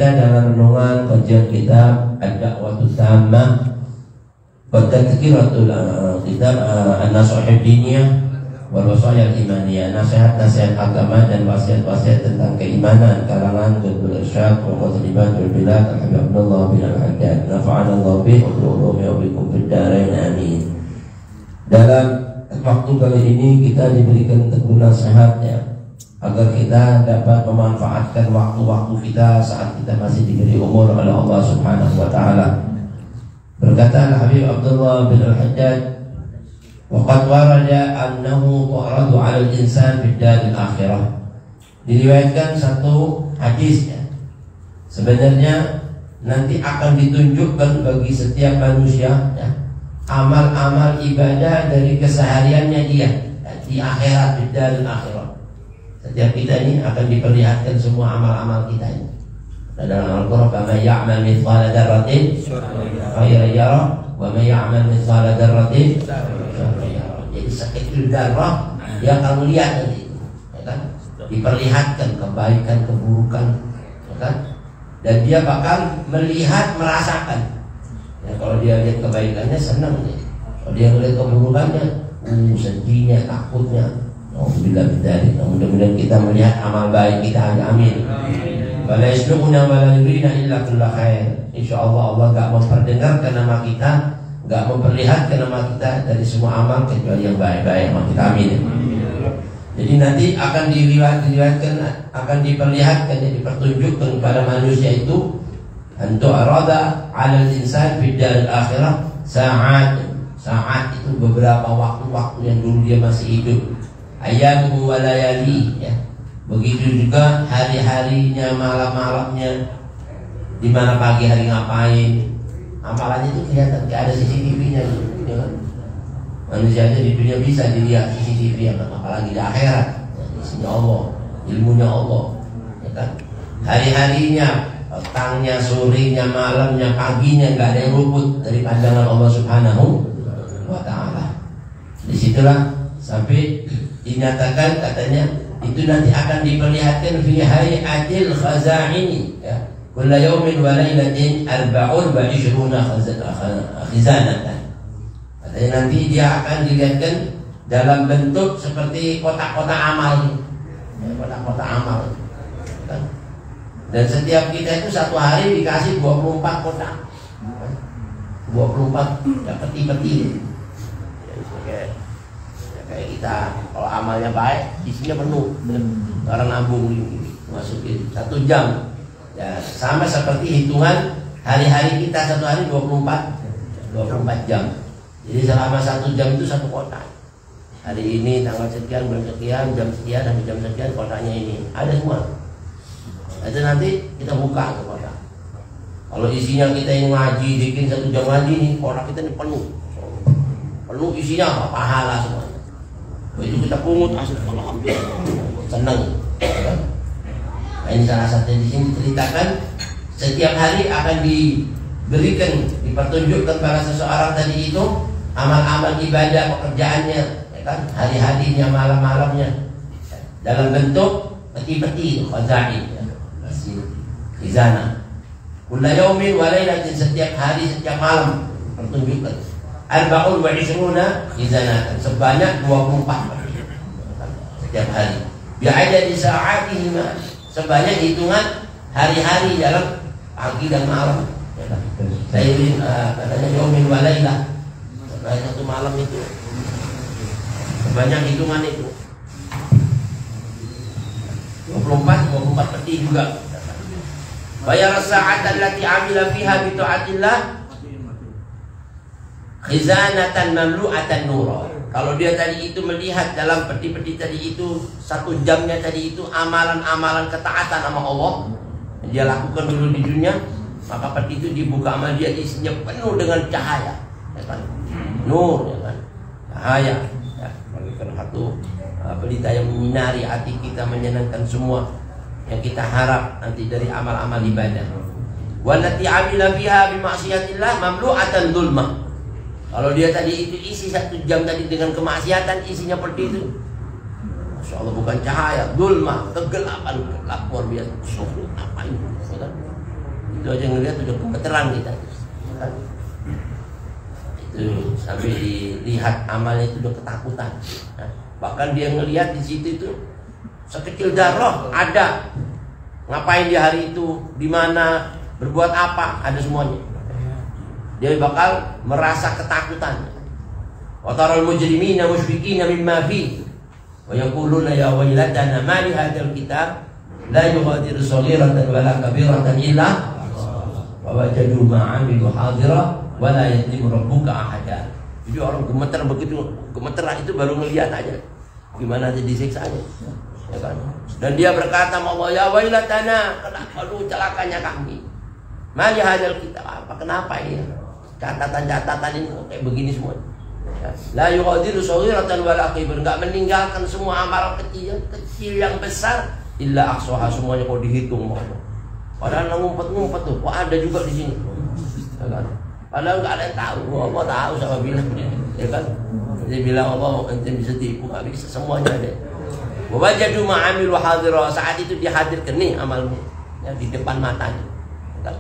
kita dalam renungan kajian kitab Ad-Da'watus Tammah wa Tadhkiratul kitab An-Nashihah Diniyah wal Wasaya Imaniyah, nasihat-nasihat agama dan wasiat-wasiat tentang keimanan kalangan Qutbul Irsyad wa Qutlibatul Bilad Al-Habib Abdullah bin Al-Haddad nafa'ana Allah bihi wa ulumi wa bikum fid dharain amin. Dalam waktu kali ini kita diberikan teguh nasihatnya agar kita dapat memanfaatkan waktu-waktu kita saat kita masih diberi umur oleh Allah Subhanahu wa taala. Berkata Al-Habib Abdullah bin Al-Haddad, "Wa qad warada annahu tu'radu 'ala al-insan fid daril akhirah." Diriwayatkan satu hadis ya. Sebenarnya nanti akan ditunjukkan bagi setiap manusia ya, amal-amal ibadah dari kesehariannya dia di akhirat, di daril akhirah. Setiap kita ini akan diperlihatkan semua amal-amal kita ini. Dalam Al-Qur'an, "Faman ya'mal mithqala dzarratin khairan yarah, wa man ya'mal mithqala dzarratin syarran yarah." Jadi sekecil darah dia akan melihat nanti, ya kan? Diperlihatkan kebaikan, keburukan, ya kan? Dan dia bakal melihat, merasakan. Ya, kalau dia lihat kebaikannya senang nih. Kalau dia melihat keburukannya, sedihnya, takutnya. Mudah-mudahan kita melihat amal baik kita. Amin. Wala yasluquna wala yurina illa kulla khair. Insyaallah Allah enggak memperdengarkan nama kita, enggak memperlihatkan nama kita dari semua amal kecuali yang baik-baik. Amin. Jadi nanti akan diriwayatkan, akan diperlihatkan, dipertunjukkan kepada manusia itu antu arada 'alal insan fid daril akhirah saat itu beberapa waktu-waktu yang dulu dia masih hidup. Ayyamu wa layali ya. Begitu juga hari-harinya, malam-malamnya, di mana pagi hari ngapain. Amalannya itu kelihatan, kayak ada CCTV-nya ya kan? Manusia aja di dunia bisa dilihat CCTV ya kan? Apalagi di akhirat ya, isinya Allah, ilmunya Allah ya kan? Hari-harinya, petangnya, sorenya, malamnya, paginya, nggak ada yang luput dari pandangan Allah Subhanahu wa ta'ala. Disitulah sampai dinyatakan katanya itu nanti akan diperlihatkan fi hayatil khaza'ini ya, kullu yawmin wa lailatin 24 khizanatan. Katanya nanti dia akan dilihatkan dalam bentuk seperti kotak-kotak amal ya, kotak-kotak amal kan? Dan setiap kita itu satu hari dikasih 24 kotak 24 ya, peti-peti kayak kita kalau amalnya baik isinya penuh, orang nabung masukin 1 jam ya, sama seperti hitungan hari-hari kita satu hari 24 jam. Jadi selama 1 jam itu 1 kotak. Hari ini tanggal sekian, bulan sekian, jam sekian sampai jam sekian, kotaknya ini ada semua. Itu nanti kita buka ke kotak. Kalau isinya kita yang ngaji, bikin 1 jam ngaji nih, kotak kita ini penuh isinya apa? Pahala semua. Begitu kita pungut asal alhamdulillah senang. Nah, ini salah satu di sini diceritakan setiap hari akan diberikan, dipertunjukkan pada seseorang tadi itu amal-amal ibadah pekerjaannya, ya kan? Hari-harinya, malam-malamnya dalam bentuk peti-peti khaza'in ya. Di sana. Kullu yaumin wa lailatin, setiap hari, setiap malam pertunjukan. 24 khizanatan, sebanyak 24 setiap hari. Bi'ada di sa'atihi, sebanyak hitungan hari-hari dalam pagi dan malam. Saya katanya yaumin wa lailah, sebanyak 1 malam itu. Sebanyak hitungan itu. 24 peti juga. Bayar sa'at allati 'amila fiha bi ta'atillah khizanatan mamlu'atan nura. Kalau dia tadi itu melihat dalam peti-peti tadi itu 1 jamnya tadi itu amalan-amalan ketaatan sama Allah dia lakukan dulu di dunia, maka peti itu dibuka sama dia, isinya penuh dengan cahaya, ya kan? Nur, ya kan? Cahaya, ya. Bagaikan satu pelita yang menyinari hati kita, menyenangkan semua yang kita harap nanti dari amal-amal ibadah. Wallati 'amila fiha bi ma'siyatillah mamlu'atan dzulmah. Kalau dia tadi itu isi 1 jam tadi dengan kemaksiatan, isinya seperti itu, Masya Allah, bukan cahaya, dzulmah, kegelapan, gelap luar biasa. Apa ini? Itu aja ngelihat udah gemeteran kita. Itu sampai dilihat amalnya itu udah ketakutan. Bahkan dia ngelihat di situ itu sekecil darah ada. Ngapain di hari itu, di mana, berbuat apa, ada semuanya. Dia bakal merasa ketakutan. Wa taral mujrimina mushfiqina mimma fi wa yaquluna ya waylatana ma li hadzal kitab la yughadiru shaghiratan wala kabiratan illa wa wajadu ma 'amilu hadira wa la yadhlimu rabbuka ahada. Jadi orang gemeter begitu, gemeter itu baru ngelihat aja gimana dia disiksanya. Ya kan? Dan dia berkata, "Allah ya wailatana, aduh celakanya kami. Ma li hadzal kitab, apa kenapa ini? Catatan-catatan ini kayak begini semua. La yughadiru shaghiratan wala kabir, enggak meninggalkan semua amal kecil yang besar illa ahsaha, semuanya kok dihitung mau. Padahal ngumpet-ngumpet tuh, kok ada juga di sini. Ya kan? Padahal enggak ada yang tahu, Allah tahu sama bilang. Ya kan? Dia bilang Allah ente bisa tipu, enggak bisa, semuanya ada. Wa wajadu ma 'amilu hadira, saat itu dia hadirkan nih amalmu ya di depan matanya. Ya kan?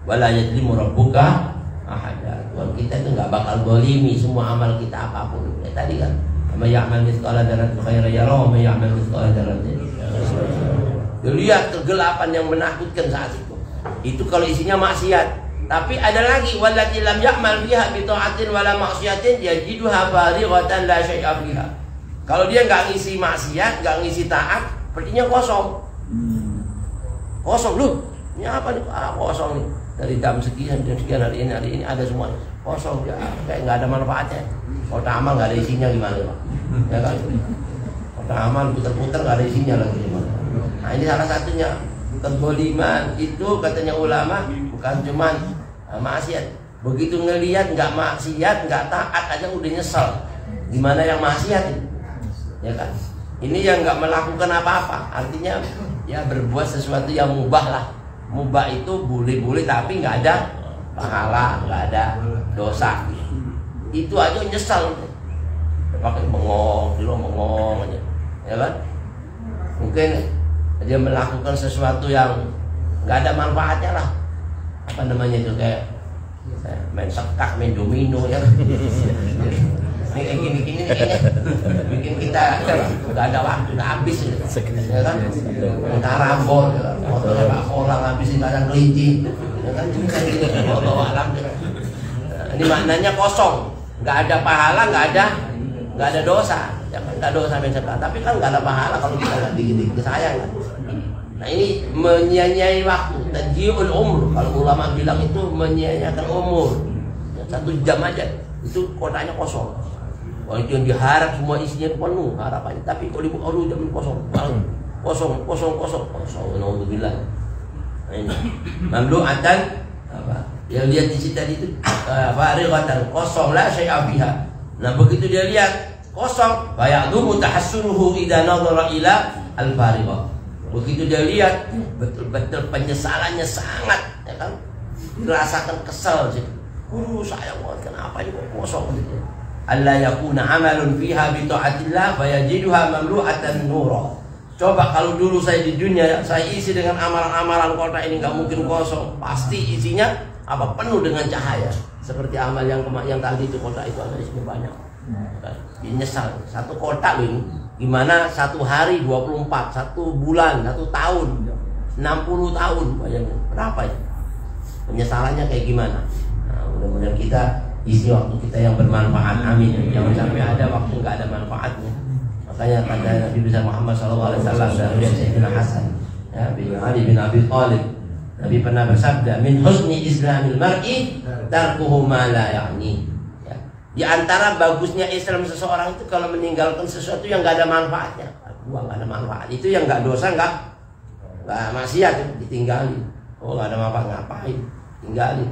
Wala yadlimu rabbuka ahada. Tuhan kita itu nggak bakal golimi semua amal kita apapun. Ya tadi kan, may ya'mal mithqala dzarratin khairan yarah, may ya'mal mithqala dzarratin. Lihat kegelapan yang menakutkan saat itu. Itu kalau isinya maksiat. Tapi ada lagi wallati lam ya'mal biha bi ta'atin wala maksiatin yajiduha farighatan la syai'a fiha. Kalau dia nggak ngisi maksiat, nggak ngisi taat, sepertinya kosong. Kosong lu. Ini apa nih? Kosong nih. Dari jam sekian hari ini ada semuanya kosong ya, kayak nggak ada manfaatnya. Kotak amal nggak ada isinya gimana Pak? Ya kan? Kotak amal puter-puter nggak ada isinya lagi gimana? Nah ini salah satunya kezaliman itu katanya ulama bukan cuman maksiat. Begitu ngelihat nggak maksiat nggak taat aja udah nyesel. Gimana yang maksiat? Ya kan? Ini yang nggak melakukan apa-apa, artinya ya berbuat sesuatu yang mubah lah. Mubah itu boleh-boleh tapi nggak ada pahala, nggak ada dosa. Itu aja nyesal. Pakai bengong aja, ya kan? Mungkin dia melakukan sesuatu yang nggak ada manfaatnya lah. Apa namanya itu kayak main sekak, main domino ya. Ini kayak gini bikin kita nggak ada waktu, udah habis ya kan? Karambol, motornya Pak orang habisin kadang kelinci, ya kan? Ini maknanya kosong, nggak ada pahala, nggak ada dosa, ya kan? Nggak dosa main sekak, tapi kan nggak ada pahala kalau kita nggak dikit-dikit sayang kan? Nah ini menyia-nyiai waktu, tadji'ul umur. Kalau ulama bilang itu menyia-nyiakan umur, ya, 1 jam aja itu kotaknya kosong. Kalau itu yang diharap semua isinya penuh harapannya, tapi kalau dibuka jam kosong, naudzubillah. Nah ini mamlu'atan apa? Yang lihat di situ tadi itu farighatan kosong la syai'a fiha. Nah begitu dia lihat kosong, fa ya'dumu tahassunuhu idza nadhara ila al-farighah. Begitu dia lihat betul-betul penyesalannya sangat, ya kan? Dirasakan kesal sih. Saya kenapa ini kok kosong gitu. alla yakuna amalun fiha bi taatillah fayajiduha mamlu'atan nura. Coba kalau dulu saya di dunia saya isi dengan amalan-amalan kota ini, nggak mungkin kosong, pasti isinya apa, penuh dengan cahaya. Seperti amal yang tadi itu, kota itu ada isinya banyak. Ini nyesal, satu kota loh ini. Gimana satu hari 24, satu bulan, 1 tahun, 60 tahun, bayangin berapa ya? Penyesalannya kayak gimana? Nah, mudah-mudahan kita isi waktu kita yang bermanfaat, amin. Jangan sampai ada waktu nggak ada manfaatnya. Makanya kata Nabi besar Muhammad SAW dari Sayyidina Hasan, ya, bin Ali bin Abi Thalib, Nabi pernah bersabda, min husni islamil mar'i tarkuhu ma la ya'ni. Ya. Di antara bagusnya Islam seseorang itu kalau meninggalkan sesuatu yang nggak ada manfaatnya. Gua nggak ada manfaat, itu yang nggak dosa, nggak maksiat, ditinggalin. Oh nggak ada manfaat, ngapain? Tinggalin.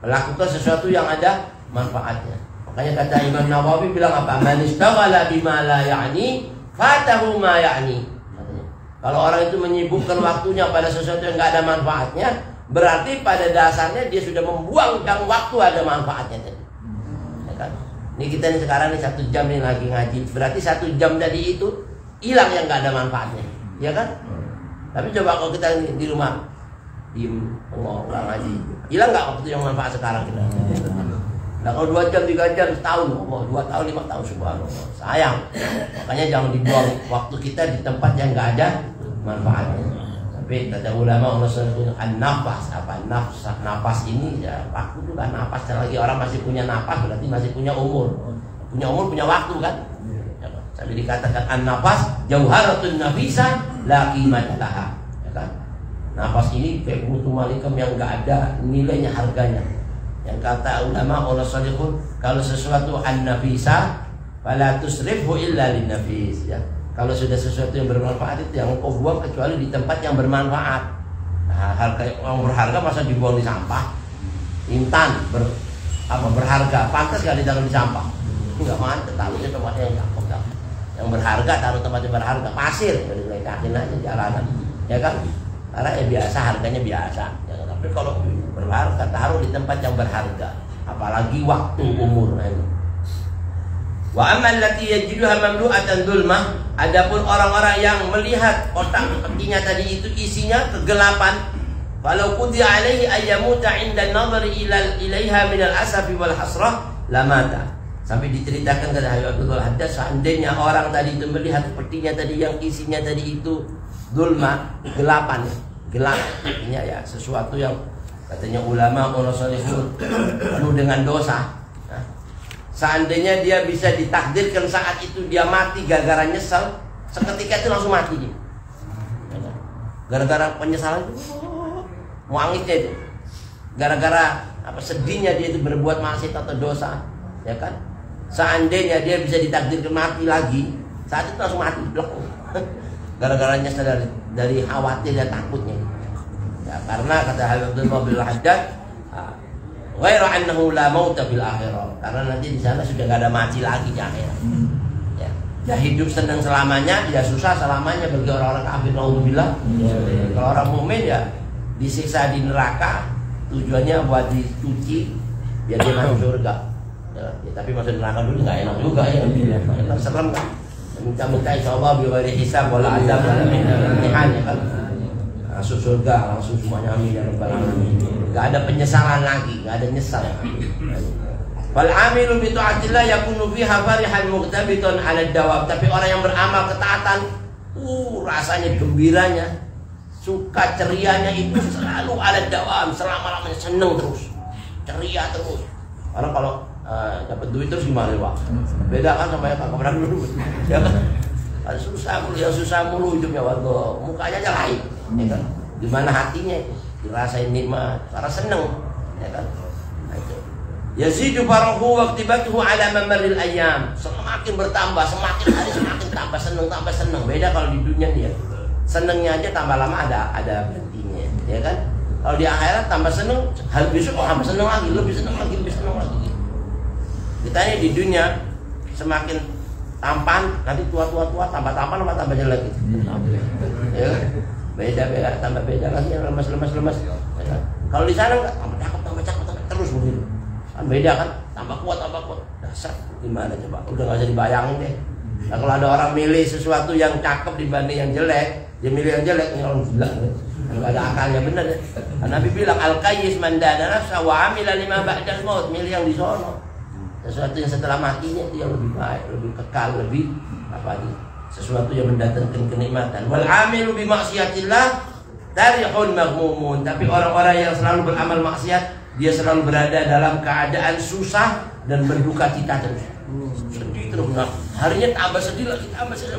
Melakukan sesuatu yang ada manfaatnya. Makanya kata Imam Nawawi bilang apa? Man istaghala bima la ya'ni fatahu ma ya'ni. Kalau orang itu menyibukkan waktunya pada sesuatu yang nggak ada manfaatnya, berarti pada dasarnya dia sudah membuang yang waktu ada manfaatnya tadi. Ya kan? Ini kita nih sekarang nih 1 jam nih lagi ngaji, berarti 1 jam tadi itu hilang yang nggak ada manfaatnya, ya kan? Tapi coba kalau kita di rumah diem, bengong, nggak ngaji. Hilang nggak waktu yang manfaat sekarang kita? Nah kalau 2 jam, 3 jam, setahun, 2 tahun, 5 tahun, subhanallah. Sayang. Makanya jangan dibuang waktu kita di tempat yang nggak ada manfaatnya. Tapi kata ulama Allah SWT an-nafas, apa nafas ini ya waktu itu kan nafas. Lagi orang masih punya nafas berarti masih punya umur. Punya umur punya waktu kan. Sampai dikatakan an-nafas jauharatun nafisah la qimata laha. Ya kan? Nafas ini kayak mutu malikum yang enggak ada nilainya, harganya. Yang kata ulama Allah salihun, kalau sesuatu an-nafisah fala tusrifhu illa lin-nafis ya. Kalau sudah sesuatu yang bermanfaat itu yang kau buang kecuali di tempat yang bermanfaat. Nah, harga yang berharga masa dibuang di sampah? Intan berharga, pantas gak ditaruh di sampah? Enggak mantap, taruhnya tempatnya yang cakep. Yang berharga taruh tempatnya berharga, pasir jadi lekakin aja jalanan, ya kan? Karena ya biasa, harganya biasa. Ya, tapi kalau berharga taruh di tempat yang berharga, apalagi waktu umur ini. Wa amal lati yajiduha mamlu'atan dzulmah, adapun orang-orang yang melihat kotak petinya tadi itu isinya kegelapan, walau qudi alaihi ayyamuta 'inda an-nadhari ilaiha min al-asafi wal hasrah lamata. Sampai diceritakan kata Habib Abdul Haddad, seandainya orang tadi itu melihat petinya tadi yang isinya tadi itu dzulmah, kegelapan, gelap, artinya ya sesuatu yang katanya ulama Allah salihun penuh dengan dosa. Seandainya dia bisa ditakdirkan saat itu dia mati gara-gara nyesal, seketika itu langsung mati dia. Gara-gara penyesalan itu, muangisnya itu. Gara-gara apa sedihnya dia itu berbuat maksiat atau dosa, ya kan? Seandainya dia bisa ditakdirkan mati lagi, saat itu langsung mati, blok. Gara-gara nyesal dari khawatir dan takutnya. Ya, karena kata Habib Abdul Haddad, ghairu annahu la mauta fil akhirah, karena nanti di sana sudah gak ada mati lagi di akhirat. Ya, ya hidup senang selamanya, ya susah selamanya bagi orang-orang kafir. Naudzubillah. Kalau orang mukmin ya disiksa di neraka, tujuannya buat dicuci biar dia masuk surga. Ya, tapi masuk neraka dulu nggak enak juga ya. Enak serem kan. Minta-minta insyaallah bi ghairi hisab wala adab wala imtihan ya kan. Masuk surga langsung semuanya, amin ya rabbal alamin. Gak ada penyesalan lagi, gak ada nyesal. Wal amilu bi ta'atillah yakunu fiha farihan muqtabitan 'ala dawab. Tapi orang yang beramal ketaatan, rasanya gembiranya, suka cerianya itu selalu 'ala dawam, selama-lamanya seneng terus, ceria terus. Orang kalau dapat duit terus gimana Pak? Beda kan sama yang kakak pernah dulu. Ya kan? Susah mulu, yang susah mulu hidupnya warga, mukanya aja lain. Ya kan? Gimana hatinya itu? Dirasain nikmat, karena seneng, ya kan? Nah, itu. Yazidu farahu wa iktibatuhu ala mamarril ayyam. Semakin bertambah, semakin hari semakin tambah seneng. Beda kalau di dunia dia. Senengnya aja tambah lama ada berhentinya, ya kan? Kalau di akhirat tambah seneng, hal besok tambah seneng lagi, lebih seneng lagi. Kita ini di dunia semakin tampan, nanti tua tambah tampan tambah jelek gitu. Ya kan? Beda tambah beda lagi, yang lemas. Ya, kalau di sana enggak, tambah cakep terus begitu. Kan beda kan, tambah kuat. Dasar gimana coba? Udah enggak usah dibayangin deh. Nah, kalau ada orang milih sesuatu yang cakep dibanding yang jelek, dia milih yang jelek, ini orang gila. Enggak ada akalnya, bener ya. Nabi bilang al-qayyis man dana nafsa wa amila lima ba'dal maut, milih yang di sono. Sesuatu yang setelah matinya dia lebih baik, lebih kekal, lebih apa nih? Sesuatu yang mendatangkan kenikmatan. Wal amilu bi maksiatillah tarihun maghmumun. Tapi orang-orang yang selalu beramal maksiat, dia selalu berada dalam keadaan susah dan berduka cita terus. Sedih terus. Nah, harinya tambah sedih lagi,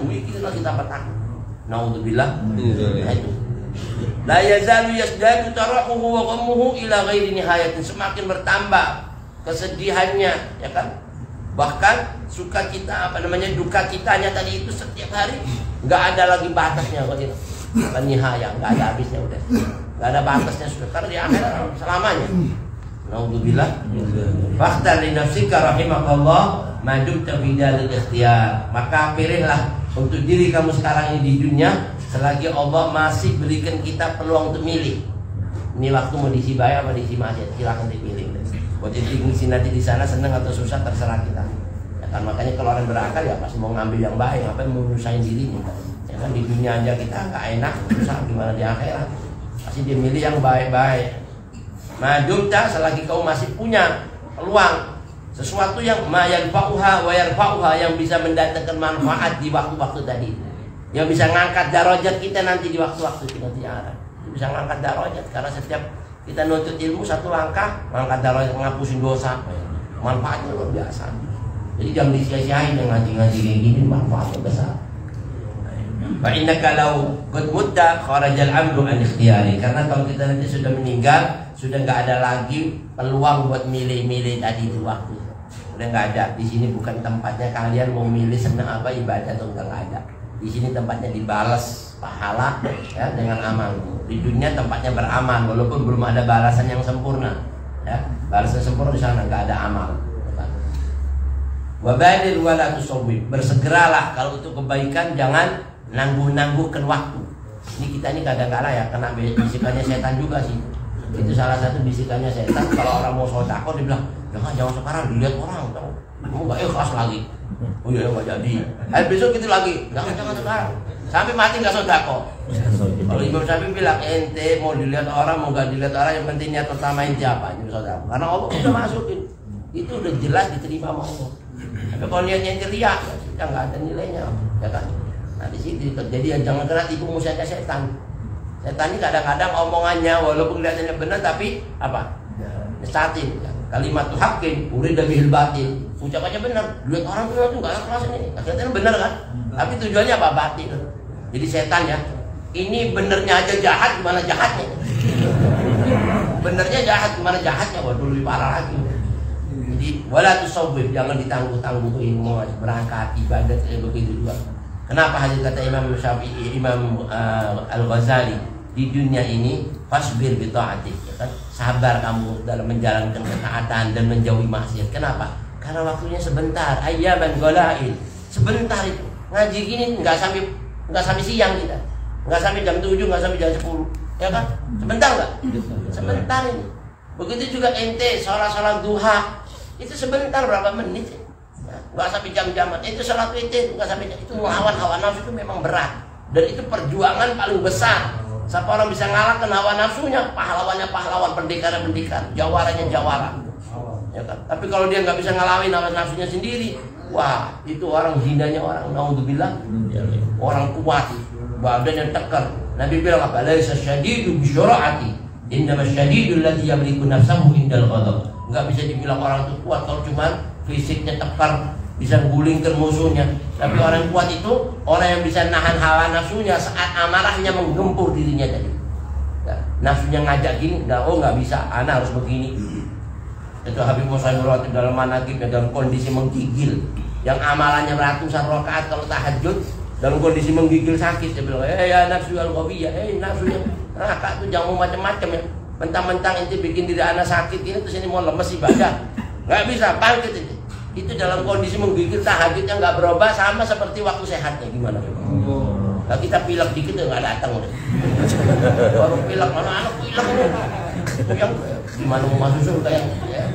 mikir lagi tambah takut. Naudzubillah. Nah, itu. La yazalu yasdadu tarahuhu wa ghammuhu ila ghairi nihayatin. Semakin bertambah kesedihannya, ya kan? Bahkan sukacita duka citanya tadi itu setiap hari nggak ada lagi batasnya kok gitu. Bukan nihaya, nggak ada habisnya udah. Nggak ada batasnya sudah, karena di akhirat selamanya. Naudzubillah. Fakhtar li nafsika rahimakallah ma dumta fi dalil ikhtiyar. Maka pilihlah untuk diri kamu sekarang ini di dunia selagi Allah masih berikan kita peluang untuk milih. Ini waktu mau diisi baik apa diisi maksiat, silakan dipilih. Buat ngisi nanti di sana senang atau susah terserah kita. Ya kan, makanya kalau orang berakal ya pasti mau ngambil yang baik, apa yang mau nyusahin dirinya. Ya kan, di dunia aja kita nggak enak, susah, gimana di akhirat? pasti dia milih yang baik-baik. Madumta, selagi kau masih punya peluang sesuatu yang yanfa'uha wa yarfa'uha, yang bisa mendatangkan manfaat di waktu-waktu tadi, yang bisa ngangkat darajat kita nanti di waktu-waktu kita di akhirat. Bisa ngangkat darajat, karena setiap kita nuntut ilmu satu langkah ngangkat darajat, ngapusin dosa, manfaatnya luar biasa. Jadi jangan disia-siain yang ngaji-ngaji kayak gini, manfaatnya besar. Fa innaka law qad mutta kharajal amru an ikhtiyari, karena kalau kita nanti sudah meninggal, sudah nggak ada lagi peluang buat milih-milih tadi itu waktu. Udah nggak ada. Di sini bukan tempatnya kalian mau milih senang apa, ibadah atau nggak ada. Di sini tempatnya dibalas pahala ya dengan amal. Di dunia tempatnya beramal, walaupun belum ada balasan yang sempurna. Ya, balasan sempurna di sana nggak ada amal. Wabadir wala tusawwib, bersegeralah kalau untuk kebaikan, jangan nangguh-nangguhkan waktu. Ini kita ini kadang-kadang ya kena bisikannya setan juga sih. Itu salah satu bisikannya setan. Kalau orang mau sedekah dia bilang, jangan sekarang, dilihat orang, kamu nggak ikhlas lagi. Oh iya nggak jadi. Besok gitu lagi, jangan sekarang. Sampai mati nggak sedekah. Kalau Imam Syafi'i bilang, ente mau dilihat orang, mau nggak dilihat orang, yang penting niat pertama ente apa? Ini sedekah. Karena Allah udah masukin. Itu udah jelas diterima sama Allah. Tapi kalau niatnya ente riya, ya nggak ada nilainya, ya kan? Nah di situ jadi jangan kena tipu musyawarah setan. Setan ini kadang-kadang omongannya walaupun kelihatannya benar tapi apa? Nestatin. Kalimat tuh hakin, urida bihil batin. Ucapannya benar. Lihat orang tuh enggak ikhlas ini. Kelihatannya benar kan? Tapi tujuannya apa? Batin. Jadi setan ya. Ini benernya aja jahat, gimana jahatnya? Benernya jahat, gimana jahatnya? Waduh lebih parah lagi. Jadi wala tusawwib, jangan ditangguh-tangguh ilmu, berangkat ibadat begitu juga. Kenapa hadis kata Imam Syafi'i, Imam Al-Ghazali, di dunia ini fasbir bi ta'atik, ya kan? Sabar kamu dalam menjalankan ketaatan dan menjauhi maksiat. Kenapa? Karena waktunya sebentar, ayyaman golail. Sebentar itu. Ngaji gini enggak sampai siang kita. Enggak sampai jam 7, enggak sampai jam 10. Ya kan? Sebentar enggak? Sebentar ini. Begitu juga ente salat duha. Itu sebentar, berapa menit. Nggak sampai jam-jaman. Itu salat witir nggak sampai jam. Itu melawan hawa nafsu itu memang berat, dan itu perjuangan paling besar. Siapa orang bisa ngalahkan hawa nafsunya, pahlawannya pahlawan, pendekarnya pendekar, jawaranya jawara, ya kan? Tapi kalau dia nggak bisa ngalahin hawa nafsunya sendiri, wah itu orang hinanya orang, naudzubillah, orang kuat, badannya tekar. Nabi bilang apa? Laisa syadidu bi syura'ati, innama syadidul ladzi yamliku nafsahu indal ghadab. Nggak bisa dibilang orang itu kuat kalau cuma fisiknya tekar, bisa gulingkan musuhnya. Tapi orang kuat itu orang yang bisa nahan hawa nafsunya saat amarahnya menggempur dirinya tadi. Ya, nafsunya ngajak gini, nggak bisa, ana harus begini. Itu Habib Musa Nurwati dalam manaqibnya dalam kondisi menggigil, yang amalannya ratusan rakaat kalau tahajud dalam kondisi menggigil sakit. Dia bilang, ya nafsu al-ghawiyah, nafsu yang rakaat itu jangan mau macam-macam ya. Mentang-mentang inti bikin diri anak sakit ini terus ini mau lemes ibadah, nggak bisa, bangkit itu. Itu dalam kondisi menggigil tahajudnya nggak berubah, sama seperti waktu sehatnya. Gimana? Nah, kita pilek dikit ya nggak datang udah. Baru pilek, mana anak pilek ini? Yang gimana mau masuk surga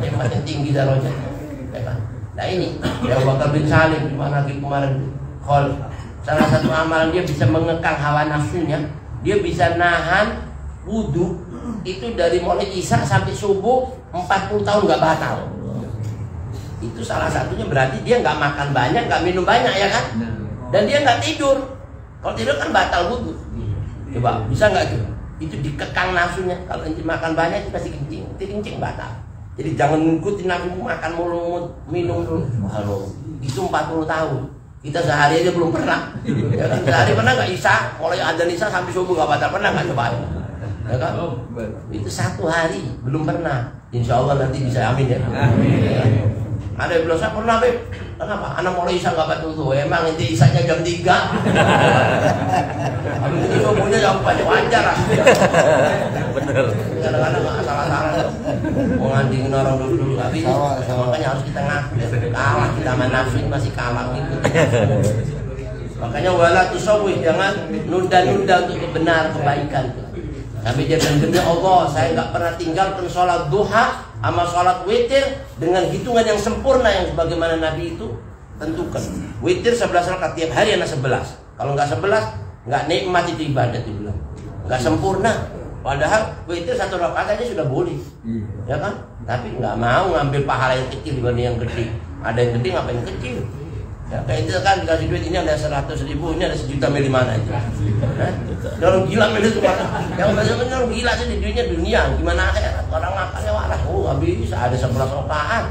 yang makin tinggi darajat, ya kan? Nah ini ya Bakar bin Salim gimana kemarin? Kalau salah satu amalan dia bisa mengekang hawa nafsunya, dia bisa nahan wudhu itu dari mulai isya sampai subuh 40 tahun nggak batal. Itu salah satunya berarti dia nggak makan banyak, nggak minum banyak, ya kan? Dan dia nggak tidur. Kalau tidur kan batal wudhu. Coba bisa nggak itu? Itu dikekang nafsunya. Kalau nanti makan banyak itu pasti kencing batal. Jadi jangan ngikutin nafsu makan mulu, minum dulu. Halo, itu 40 tahun. Kita sehari aja belum pernah. Ya kan? Sehari pernah nggak isya? Mulai ada isya sampai subuh nggak batal, pernah nggak coba? Ya kan? Itu 1 hari belum pernah. Insya Allah nanti bisa, amin ya. Amin. Ada yang bilang, saya pernah Beb. Kenapa? Anak mulai isya nggak batal tuh. Emang nanti isyanya jam 3. Habis itu subuhnya jam 4, wajar lah. Bener. Kadang-kadang nggak salah-salah. Mau ngandingin orang dulu nggak bisa. Makanya harus kita ngaku ya. Kalah kita sama nafsu ini masih kalah gitu. Makanya wala tusawwih, jangan nunda-nunda untuk kebenar kebaikan. Tapi dia bilang, demi Allah saya nggak pernah tinggalkan sholat duha sama sholat witir dengan hitungan yang sempurna yang sebagaimana Nabi itu tentukan. Witir 11 rakaat tiap hari, anak 11. Kalau nggak 11 nggak nikmat itu ibadah, itu bilang nggak sempurna. Padahal witir 1 rakaat aja sudah boleh, ya kan? Tapi nggak mau ngambil pahala yang kecil dibanding yang gede. Ada yang gede ngapain kecil? Ya, kayak itu kan dikasih duit ini ada 100.000, ini ada 1 juta, milih mana aja? Orang gila milih itu mana? Yang benar-benar orang gila sih di dunia. Gimana akhirat? Orang makannya waras. Oh nggak bisa, ada 11 rakaat.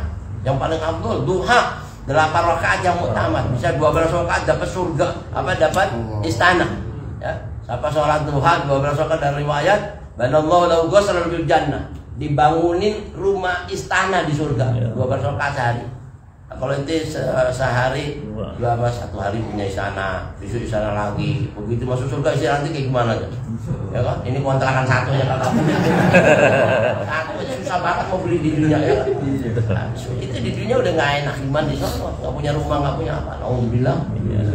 Yang paling abdul duha 8 rakaat yang muktamad, bisa 12 rakaat dapat surga, dapat istana. Ya, siapa sholat duha 12 rakaat dari riwayat, banallahu lahu ghusran fil jannah, dibangunin rumah istana di surga 12 rakaat sehari. Nah, kalau nanti sehari 1 hari punya istana, besok istana lagi, begitu masuk surga istana nanti kayak gimana aja? Ya kan? Ini kontrakan satu ya kakak. Satu aja susah banget mau beli di dunia ya kan? Nah, itu di dunia udah nggak enak, gimana di sana? Nggak punya rumah, nggak punya apa? Alhamdulillah.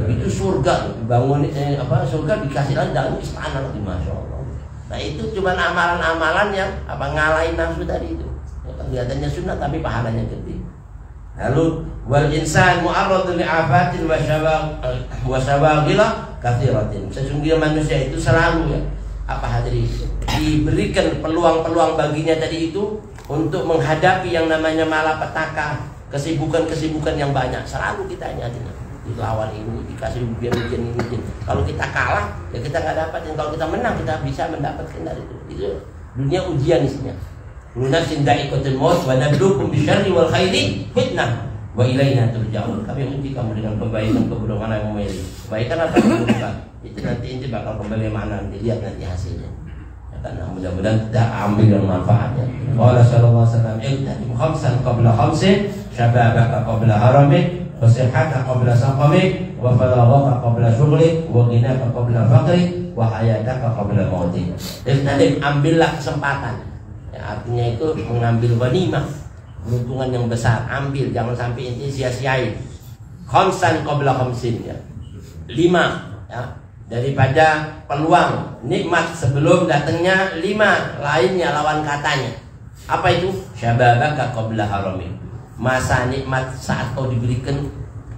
Itu surga, bangun surga dikasih lagi dalam istana lagi, masya Allah. Nah itu cuma amalan-amalan yang ngalahin nafsu tadi itu. Ya, kelihatannya sunnah tapi pahalanya gede. Lalu wal insan mu'arradun li'afatin wa syawaghilah katsiratin. Sesungguhnya manusia itu selalu diberikan peluang-peluang baginya tadi itu untuk menghadapi yang namanya malapetaka, kesibukan-kesibukan yang banyak. Selalu kita dilawan ini, dikasih ujian ini. Kalau kita kalah, ya kita nggak dapat. Dan kalau kita menang, kita bisa mendapatkan dari itu. Itu dunia ujian isinya. Lunasin da'iqatul maut wa nabluukum bisyarri wal khairi fitnah wa ilaina turja'un. Kami uji kamu dengan kebaikan keburukan yang memilih. Kebaikan atau keburukan itu nanti bakal kembali mana, nanti lihat nanti hasilnya. Ya kan, mudah-mudahan kita ambil yang manfaatnya. Qala sallallahu alaihi wasallam, "Iqtadim khamsan qabla khamsin, syababaka qabla haramik, wa sihhataka qabla saqamik, wa faraghaka qabla syughlik, wa ghinaka qabla faqrik, wa hayataka qabla mautik." Iqtadim, ambillah kesempatan. Ya, artinya itu mengambil ghanimah, keuntungan yang besar, ambil, jangan sampai inti sia-siain. Khamsan qabla khamsin, ya. 5, ya, daripada peluang nikmat sebelum datangnya 5 lainnya lawan katanya. Apa itu? Syababaka qabla haramik. Masa nikmat saat kau diberikan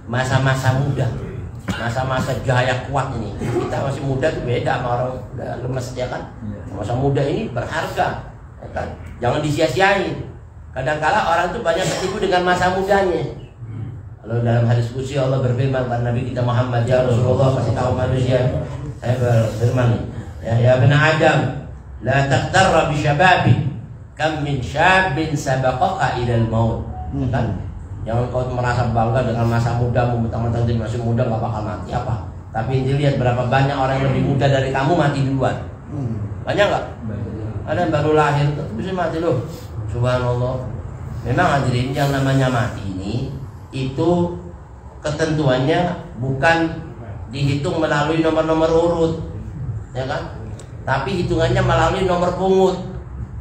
masa-masa muda, masa-masa jaya kuat ini. Kita masih muda tuh beda sama orang udah lemes, ya kan? Masa muda ini berharga. Kan? Jangan disia-siain. Kadang-kala orang tuh banyak tertipu dengan masa mudanya. Kalau dalam hadis qudsi Allah berfirman kepada Nabi kita Muhammad, ya Rasulullah, kasih tahu manusia, saya berfirman, ya bani Adam, la taqtarra bi syababi, kam min syabin sabaqaka ilal maut. Kan? Jangan kau merasa bangga dengan masa mudamu, mentang-mentang dia masih muda nggak bakal mati apa. Tapi dilihat berapa banyak orang yang lebih muda dari kamu mati duluan. Banyak nggak? Ada yang baru lahir bisa mati loh. Subhanallah. Memang hadirin, yang namanya mati ini itu ketentuannya bukan dihitung melalui nomor-nomor urut, ya kan? Tapi hitungannya melalui nomor pungut,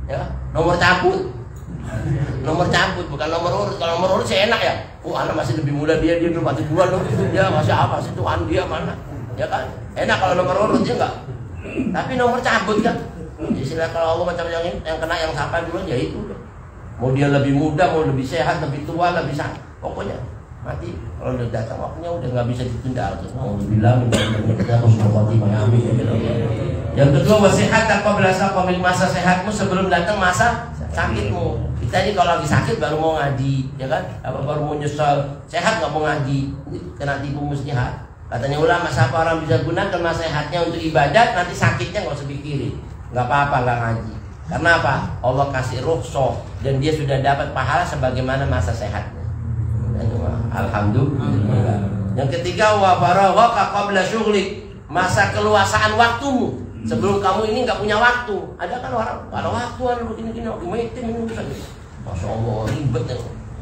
ya, nomor cabut. Nomor cabut bukan nomor urut. Kalau nomor urut sih enak ya. Anak masih lebih muda, dia belum mati duluan loh. Dia masih apa sih, Tuhan dia mana? Ya kan? Enak kalau nomor urut, ya enggak? Tapi nomor cabut kan. Istilah kalau Allah macam yang kena yang sampai dulu ya itu. Mau dia lebih muda, mau lebih sehat, lebih tua, lebih sakit, pokoknya mati. Kalau udah datang waktunya udah nggak bisa ditunda. Mau bilang kita harus mengikuti mengambil. Yang kedua, wasihat tanpa berasa pemilik masa sehatmu sebelum datang masa sakitmu. Kita ini kalau lagi sakit baru mau ngaji, ya kan? Baru mau nyesal, sehat nggak mau ngaji, kena tipu muslihat. Katanya ulama, siapa orang bisa gunakan masa sehatnya untuk ibadat, nanti sakitnya nggak usah dipikirin. Nggak apa-apa nggak ngaji. Karena apa? Allah kasih rukhsah dan dia sudah dapat pahala sebagaimana masa sehatnya. Alhamdulillah. Yang ketiga, wa faraghaka qabla syughlik, masa keluasaan waktumu sebelum kamu ini nggak punya waktu. Ada kan orang ada waktu ada begini-gini, waktu meeting ini saja. Masya Allah ribet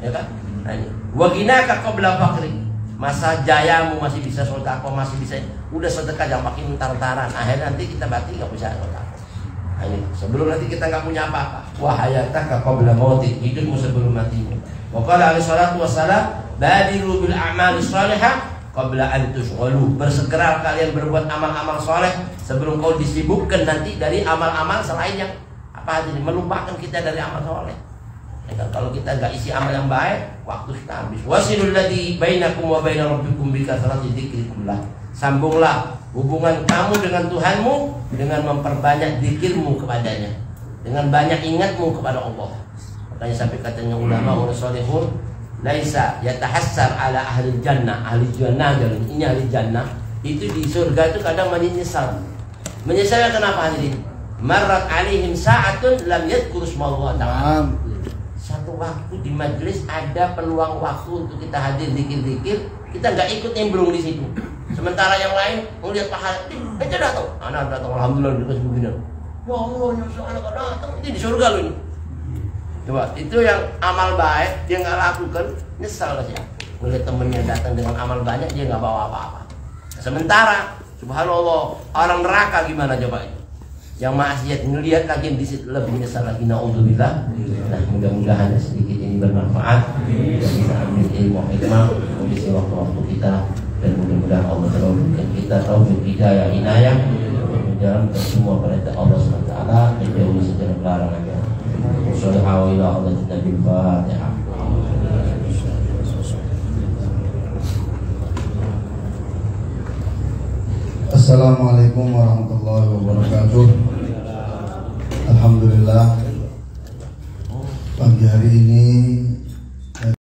ya kan? Nah ini. Wa ghinaka qabla faqrik, masa jayamu masih bisa sedekah, masih bisa udah sedekah jangan pakai entar-entaran. Akhirnya nanti kita berarti nggak bisa sedekah. Ini sebelum nanti kita nggak punya apa-apa. Wa hayataka qabla mautik, hidupmu sebelum matimu. Wa qala alaihi salatu wassalam, badiru bil a'mali shalihah qabla an tushghalu. Bersegera kalian berbuat amal-amal soleh sebelum kau disibukkan nanti dari amal-amal selain yang apa ini melupakan kita dari amal soleh. Ya, kalau kita nggak isi amal yang baik, waktu kita habis. Wasilul ladzi bainakum wa baina rabbikum bi kathrati dzikrillah. Sambunglah hubungan kamu dengan Tuhanmu dengan memperbanyak zikirmu kepadanya, dengan banyak ingatmu kepada Allah. Makanya sampai katanya ulama salihun, laisa yatahassar ala ahli jannah. Ahli jannah jalan ini ahli jannah itu di surga itu kadang menyesal. Menyesalnya kenapa hadirin? Marrat alaihim sa'atun lam yadhkur ismallah ta'ala. Satu waktu di majelis ada peluang waktu untuk kita hadir zikir-zikir, kita nggak ikut nimbrung di situ. Sementara yang lain melihat pahala, aja datang, anak datang, alhamdulillah dikasih begini. Ya Allah, nyusul anak datang, ini di surga loh ini. Coba, itu yang amal baik dia nggak lakukan, nyesal lah ya. Melihat temennya datang dengan amal banyak, dia nggak bawa apa-apa. Sementara, subhanallah, orang neraka gimana coba itu? Yang maksiat ngelihat lagi di situ lebih nyesal lagi, naudzubillah. Nah, mudah-mudahan sedikit ini bermanfaat dan bisa ambil ilmu hikmah mengisi waktu-waktu kita, dan mudah-mudahan Allah selalu memberikan kita taufik hidayah inayah menjalankan semua perintah Allah SWT, menjauhi segala larangannya. Wassallallahu ala nabiyyil Fatihah. Assalamualaikum warahmatullahi wabarakatuh. Alhamdulillah, pagi hari ini